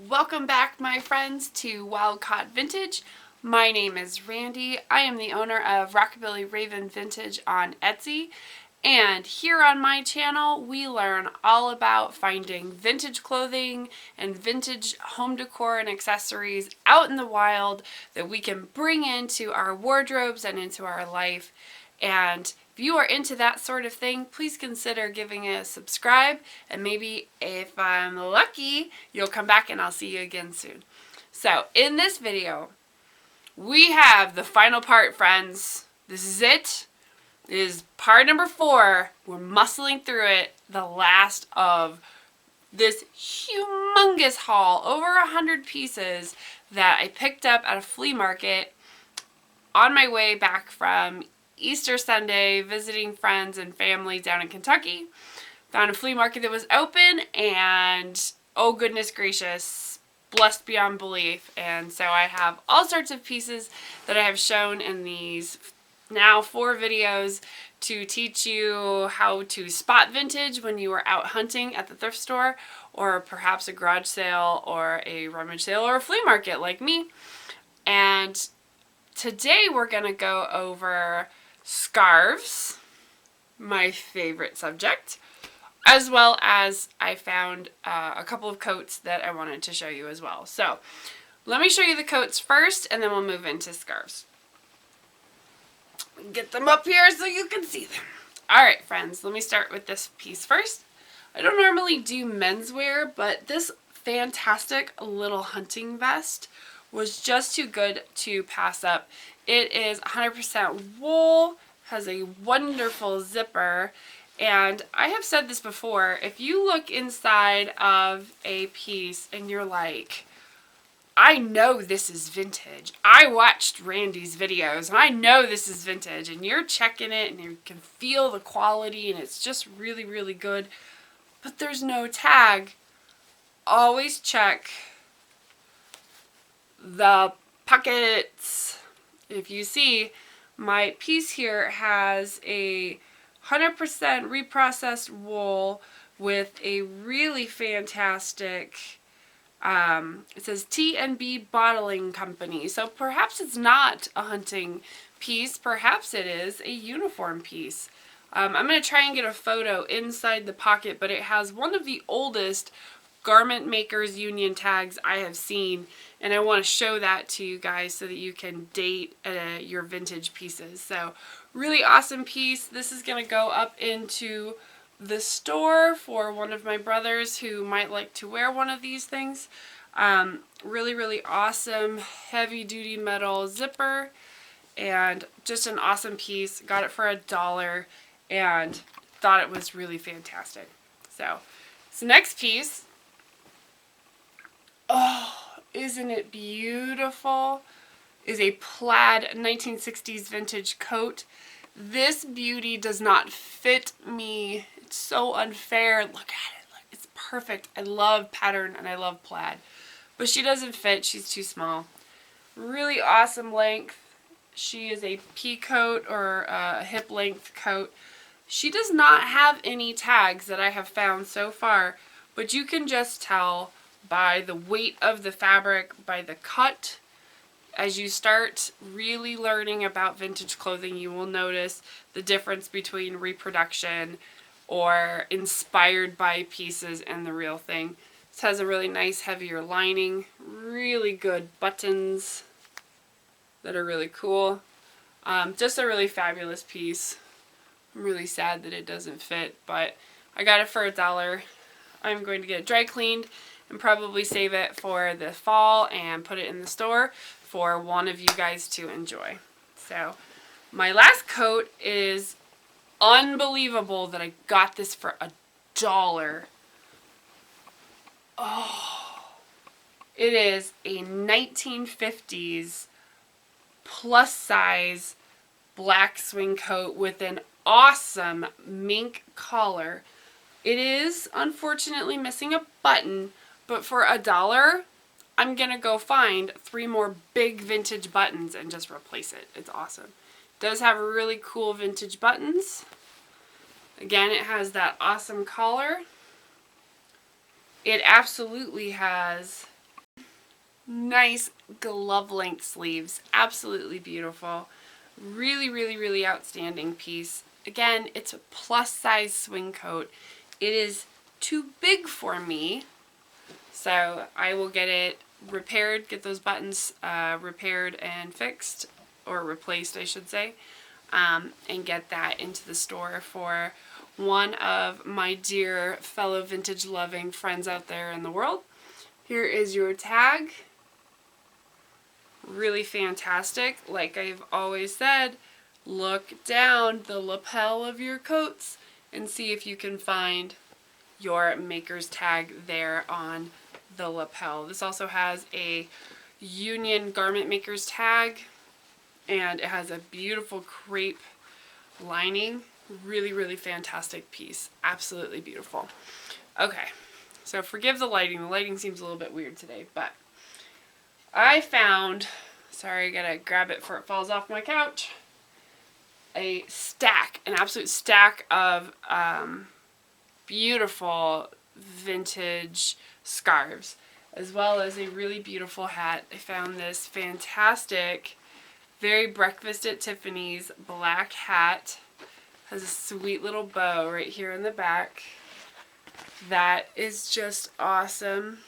Welcome back, my friends, to Wild Caught Vintage. My name is Randy. I am the owner of Rockabilly Raven Vintage on Etsy. And here on my channel, we learn all about finding vintage clothing and vintage home decor and accessories out in the wild that we can bring into our wardrobes and into our life. And if you are into that sort of thing, please consider giving it a subscribe, and maybe if I'm lucky, you'll come back and I'll see you again soon. So in this video, we have the final part, friends. This is it. It is part number 4. We're muscling through it, the last of this humongous haul, over 100 pieces that I picked up at a flea market on my way back from Easter Sunday, visiting friends and family down in Kentucky. Found a flea market that was open, and oh goodness gracious, blessed beyond belief. And so I have all sorts of pieces that I have shown in these now 4 videos to teach you how to spot vintage when you are out hunting at the thrift store, or perhaps a garage sale or a rummage sale or a flea market like me. And today we're going to go over scarves, my favorite subject, as well as I found a couple of coats that I wanted to show you as well. So let me show you the coats first, and then we'll move into scarves. Get them up here so you can see them. Alright, friends, let me start with this piece first. I don't normally do menswear, but this fantastic little hunting vest was just too good to pass up. It is 100% wool, has a wonderful zipper, and I have said this before, if you look inside of a piece and you're like, I know this is vintage. I watched Randy's videos and I know this is vintage, and you're checking it and you can feel the quality and it's just really, really good, but there's no tag. Always check the pockets. If you see, my piece here has a 100% reprocessed wool with a really fantastic, it says T&B Bottling Company. So perhaps it's not a hunting piece, perhaps it is a uniform piece. I'm going to try and get a photo inside the pocket, but it has one of the oldest garment makers union tags I have seen, and I want to show that to you guys so that you can date your vintage pieces. So really awesome piece. This is going to go up into the store for one of my brothers who might like to wear one of these things. Really, really awesome heavy duty metal zipper, and just an awesome piece. Got it for $1 and thought it was really fantastic. So this next piece, oh, isn't it beautiful, is a plaid 1960s vintage coat. This beauty does not fit me. It's so unfair. Look at it. Look, it's perfect. I love pattern and I love plaid. But she doesn't fit. She's too small. Really awesome length. She is a pea coat or a hip length coat. She does not have any tags that I have found so far, but you can just tell by the weight of the fabric, by the cut. As you start really learning about vintage clothing, you will notice the difference between reproduction or inspired by pieces and the real thing. This has a really nice heavier lining, really good buttons that are really cool. Just a really fabulous piece. I'm really sad that it doesn't fit, but I got it for $1. I'm going to get it dry cleaned and probably save it for the fall and put it in the store for one of you guys to enjoy. So my last coat is unbelievable that I got this for $1. Oh, it is a 1950s plus size black swing coat with an awesome mink collar. It is unfortunately missing a button, but for $1, I'm going to go find 3 more big vintage buttons and just replace it. It's awesome. It does have really cool vintage buttons. Again, it has that awesome collar. It absolutely has nice glove length sleeves. Absolutely beautiful. Really, really, really outstanding piece. Again, it's a plus size swing coat. It is too big for me, so I will get it repaired, get those buttons repaired and fixed, or replaced I should say, and get that into the store for one of my dear fellow vintage loving friends out there in the world. Here is your tag. Really fantastic. Like I've always said, look down the lapel of your coats and see if you can find your maker's tag there on the lapel. This also has a Union garment maker's tag, and it has a beautiful crepe lining. Really, really fantastic piece. Absolutely beautiful. Okay, so forgive the lighting. The lighting seems a little bit weird today, but I found, sorry, I gotta grab it before it falls off my couch, an absolute stack of beautiful vintage scarves, as well as a really beautiful hat. I found this fantastic, very breakfast at Tiffany's black hat. Has a sweet little bow right here in the back. That is just awesome.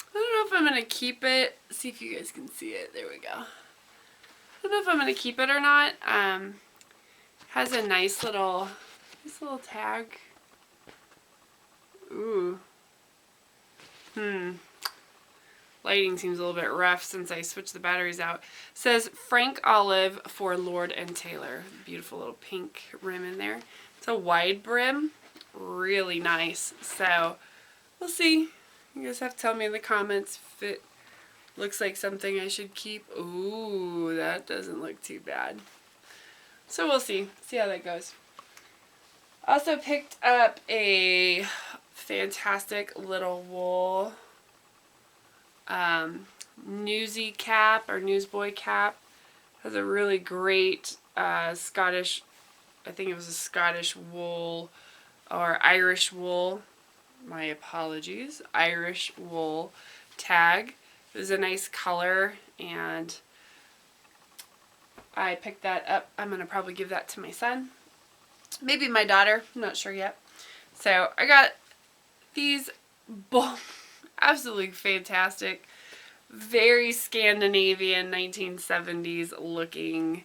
I don't know if I'm going to keep it. See if you guys can see it. There we go. I don't know if I'm going to keep it or not. Has a nice little tag. Ooh. Lighting seems a little bit rough since I switched the batteries out. It says Frank Olive for Lord and Taylor. Beautiful little pink rim in there. It's a wide brim. Really nice. So we'll see. You guys have to tell me in the comments if it looks like something I should keep. Ooh, that doesn't look too bad. So we'll see. See how that goes. Also picked up a fantastic little wool Newsy cap or Newsboy Cap. Has a really great Scottish, I think it was a Scottish wool or Irish wool, my apologies, Irish wool tag. It was a nice color, and I picked that up. I'm going to probably give that to my son. Maybe my daughter. I'm not sure yet. So I got these absolutely fantastic, very Scandinavian 1970s looking.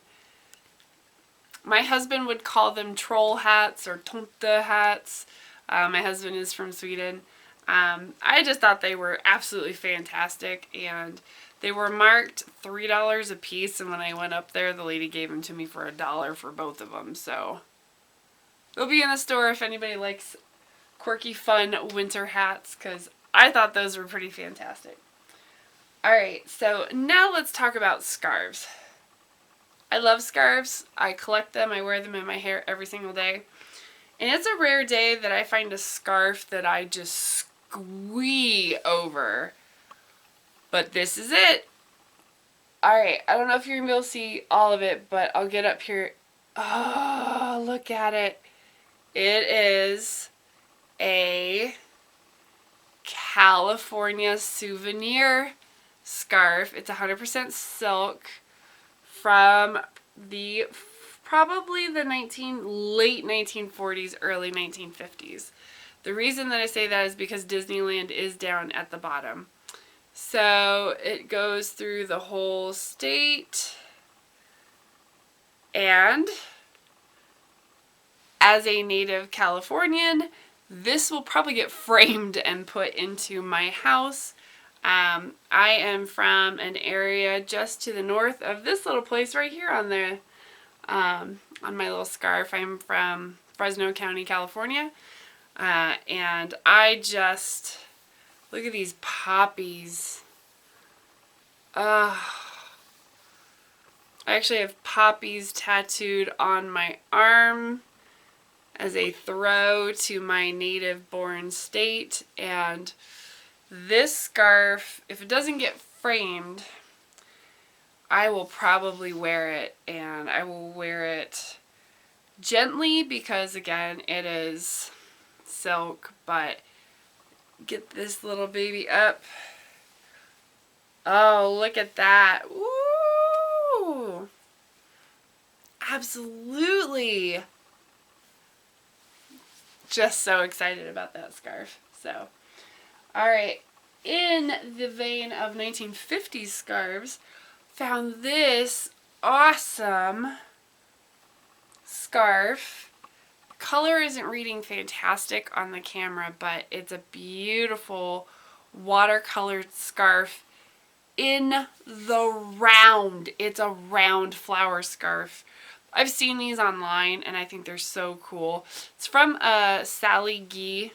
My husband would call them troll hats or tomte hats. My husband is from Sweden. I just thought they were absolutely fantastic, and they were marked $3 a piece, and when I went up there, the lady gave them to me for $1 for both of them. So they'll be in the store if anybody likes quirky, fun winter hats, because I thought those were pretty fantastic. Alright, so now let's talk about scarves. I love scarves. I collect them. I wear them in my hair every single day. And it's a rare day that I find a scarf that I just squee over. But this is it. Alright, I don't know if you're going to be able to see all of it, but I'll get up here. Oh, look at it. It is a California Souvenir scarf. It's 100% silk from the probably the late 1940s, early 1950s. The reason that I say that is because Disneyland is down at the bottom. So it goes through the whole state, and as a native Californian, this will probably get framed and put into my house. I am from an area just to the north of this little place right here on the on my little scarf. I'm from Fresno County, California, and I just look at these poppies. I actually have poppies tattooed on my arm as a throw to my native born state, and this scarf, if it doesn't get framed, I will probably wear it, and I will wear it gently because, again, it is silk, but get this little baby up. Oh, look at that. Ooh. Absolutely. Just so excited about that scarf. So, all right. In the vein of 1950s scarves, found this awesome scarf. Color isn't reading fantastic on the camera, but it's a beautiful watercolored scarf in the round. It's a round flower scarf. I've seen these online and I think they're so cool. It's from Sally Gee.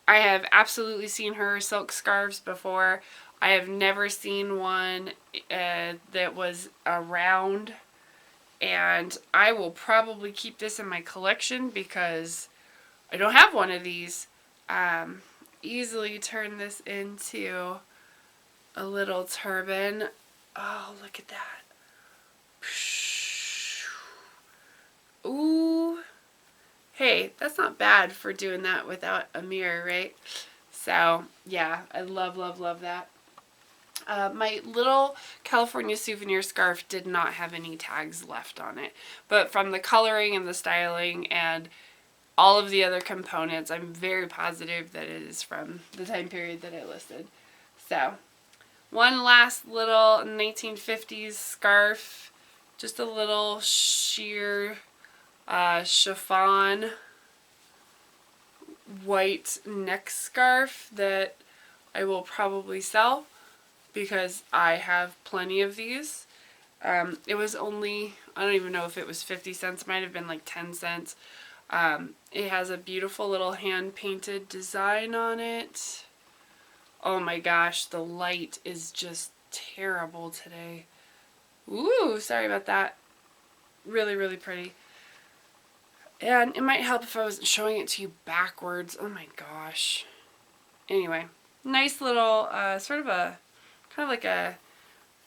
I have absolutely seen her silk scarves before. I have never seen one that was a round, and I will probably keep this in my collection because I don't have one of these. Easily turn this into a little turban. Oh, look at that. Ooh. Hey, that's not bad for doing that without a mirror, right? So, yeah, I love, love, love that. My little California Souvenir scarf did not have any tags left on it. But from the coloring and the styling and all of the other components, I'm very positive that it is from the time period that I listed. So, one last little 1950s scarf. Just a little sheer chiffon white neck scarf that I will probably sell because I have plenty of these. It was only, I don't even know if it was 50 cents, might have been like 10 cents. It has a beautiful little hand painted design on it. Oh my gosh, the light is just terrible today. Ooh, sorry about that. Really, really pretty. And it might help if I wasn't showing it to you backwards. Oh my gosh. Anyway, nice little, sort of a, kind of like a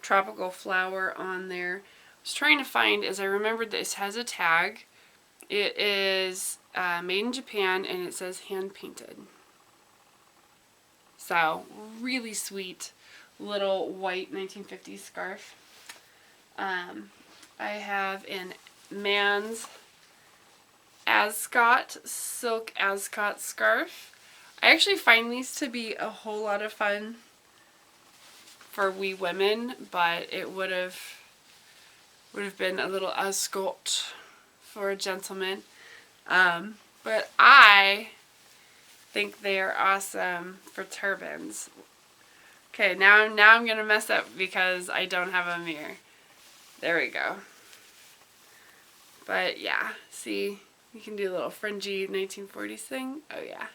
tropical flower on there. I was trying to find, as I remembered, this has a tag. It is made in Japan and it says hand painted. So, really sweet little white 1950s scarf. I have in man's Ascot, silk Ascot scarf. I actually find these to be a whole lot of fun for we women, but it would have been a little Ascot for a gentleman. But I think they are awesome for turbans. Okay, now I'm gonna mess up because I don't have a mirror. There we go. But yeah, see, you can do a little fringy 1940s thing. Oh yeah.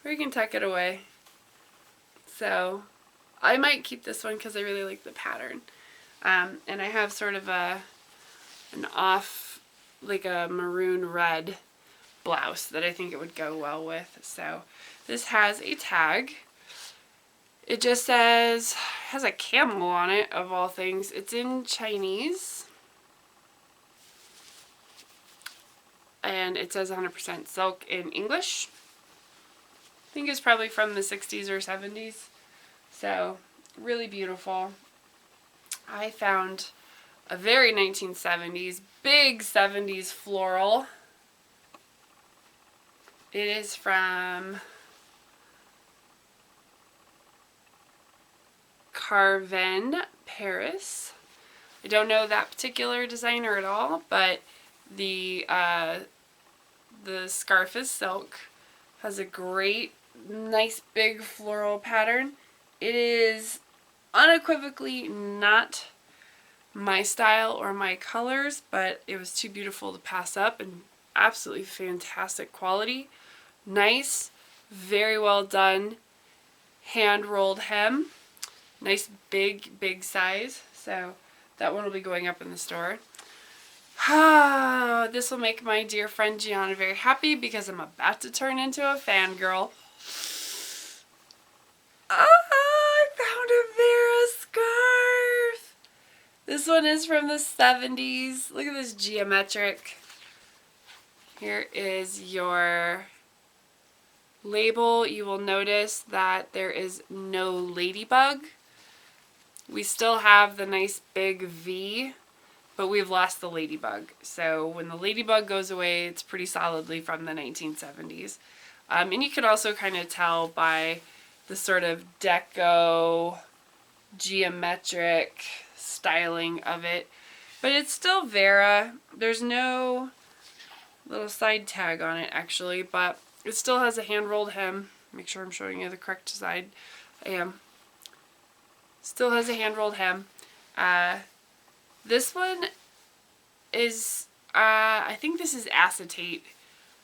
Or you can tuck it away. So I might keep this one because I really like the pattern. And I have sort of an off, like a maroon red blouse that I think it would go well with. So this has a tag. It just says, has a camel on it, of all things. It's in Chinese. And it says 100% silk in English. I think it's probably from the 60s or 70s. So, really beautiful. I found a very 1970s, big 70s floral. It is from Carvin, Paris. I don't know that particular designer at all, but the scarf is silk. Has a great, nice big floral pattern. It is unequivocally not my style or my colors, but it was too beautiful to pass up, and absolutely fantastic quality. Nice, very well done, hand rolled hem. Nice big size. So that one will be going up in the store. This will make my dear friend Gianna very happy because I'm about to turn into a fangirl. I found a Vera scarf. This one is from the 70s. Look at this geometric. Here is your label, you will notice that there is no ladybug. We still have the nice big V, but we've lost the ladybug. So when the ladybug goes away, it's pretty solidly from the 1970s. And you can also kind of tell by the sort of deco, geometric styling of it. But it's still Vera. There's no little side tag on it actually, but it still has a hand-rolled hem. Make sure I'm showing you the correct side. I am. Still has a hand-rolled hem. This one is, I think this is acetate.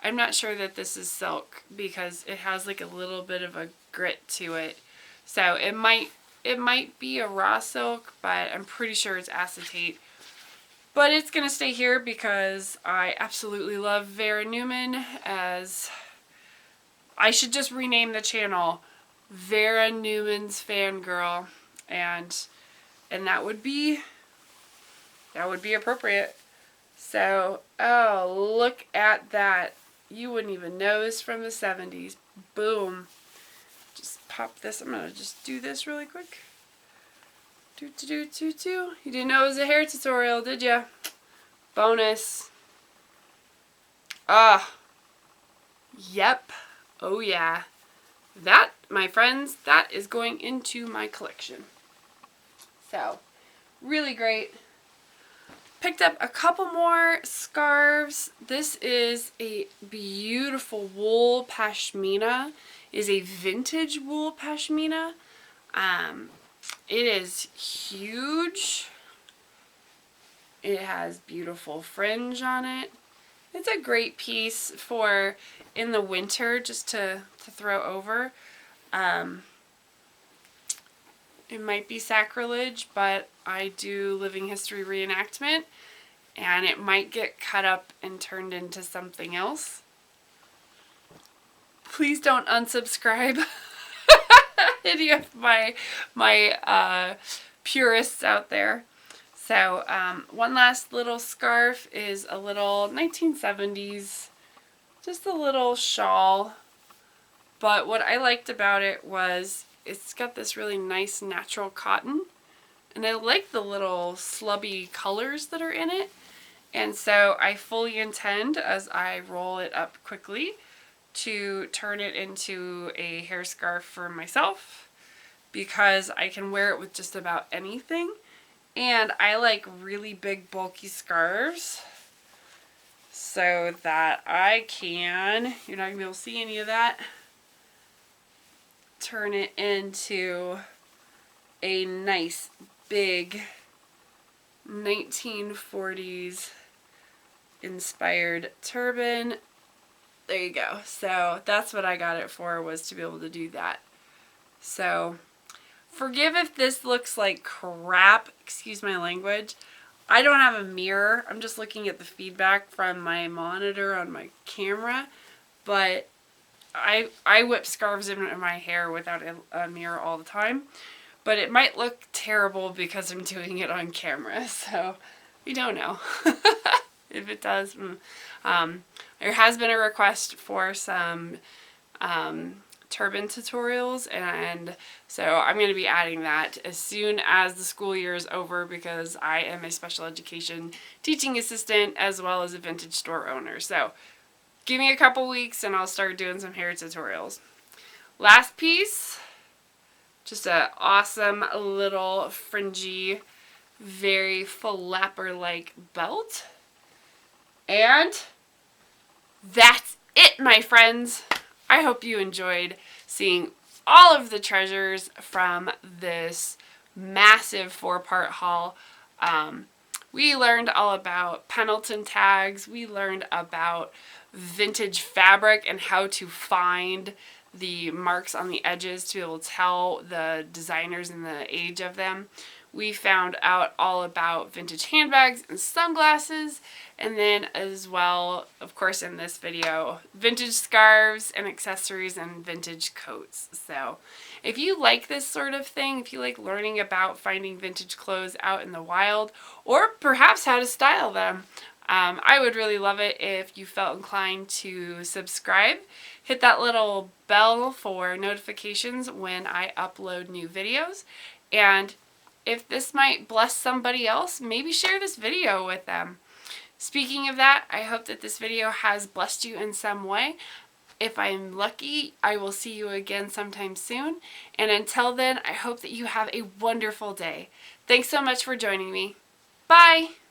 I'm not sure that this is silk because it has like a little bit of a grit to it. So it might be a raw silk, but I'm pretty sure it's acetate. But it's going to stay here because I absolutely love Vera Newman, as I should just rename the channel Vera Newman's Fangirl, and that would be appropriate. So, oh, look at that. You wouldn't even know this from the 70s. Boom. Just pop this. I'm going to just do this really quick. You didn't know it was a hair tutorial, did ya? Bonus. Yep. Oh yeah. That, my friends, that is going into my collection. So, really great. Picked up a couple more scarves. This is a beautiful wool pashmina. It is a vintage wool pashmina. It is huge. It has beautiful fringe on it. It's a great piece for in the winter just to throw over. It might be sacrilege, but I do living history reenactment, and it might get cut up and turned into something else. Please don't unsubscribe. Any of my purists out there. So one last little scarf is a little 1970s, just a little shawl. But what I liked about it was it's got this really nice natural cotton, and I like the little slubby colors that are in it. And so I fully intend, as I roll it up quickly, to turn it into a hair scarf for myself, because I can wear it with just about anything. And I like really big bulky scarves so that I can, you're not going to be able to see any of that, turn it into a nice big 1940s inspired turban. There you go. So that's what I got it for, was to be able to do that. So forgive if this looks like crap, excuse my language. I don't have a mirror. I'm just looking at the feedback from my monitor on my camera, but I whip scarves in my hair without a mirror all the time. But it might look terrible because I'm doing it on camera, so we don't know. If it does, there has been a request for some turban tutorials, and so I'm going to be adding that as soon as the school year is over, because I am a special education teaching assistant as well as a vintage store owner. So give me a couple weeks and I'll start doing some hair tutorials. Last piece, just an awesome little fringy, very flapper-like belt. And that's it, my friends. I hope you enjoyed seeing all of the treasures from this massive 4-part haul. We learned all about Pendleton tags. We learned about vintage fabric and how to find the marks on the edges to be able to tell the designers and the age of them. We found out all about vintage handbags and sunglasses, and then as well, of course in this video, vintage scarves and accessories and vintage coats. So if you like this sort of thing, if you like learning about finding vintage clothes out in the wild, or perhaps how to style them, I would really love it if you felt inclined to subscribe hit that little bell for notifications when I upload new videos. And if this might bless somebody else, maybe share this video with them. Speaking of that, I hope that this video has blessed you in some way. If I'm lucky, I will see you again sometime soon. And until then, I hope that you have a wonderful day. Thanks so much for joining me. Bye!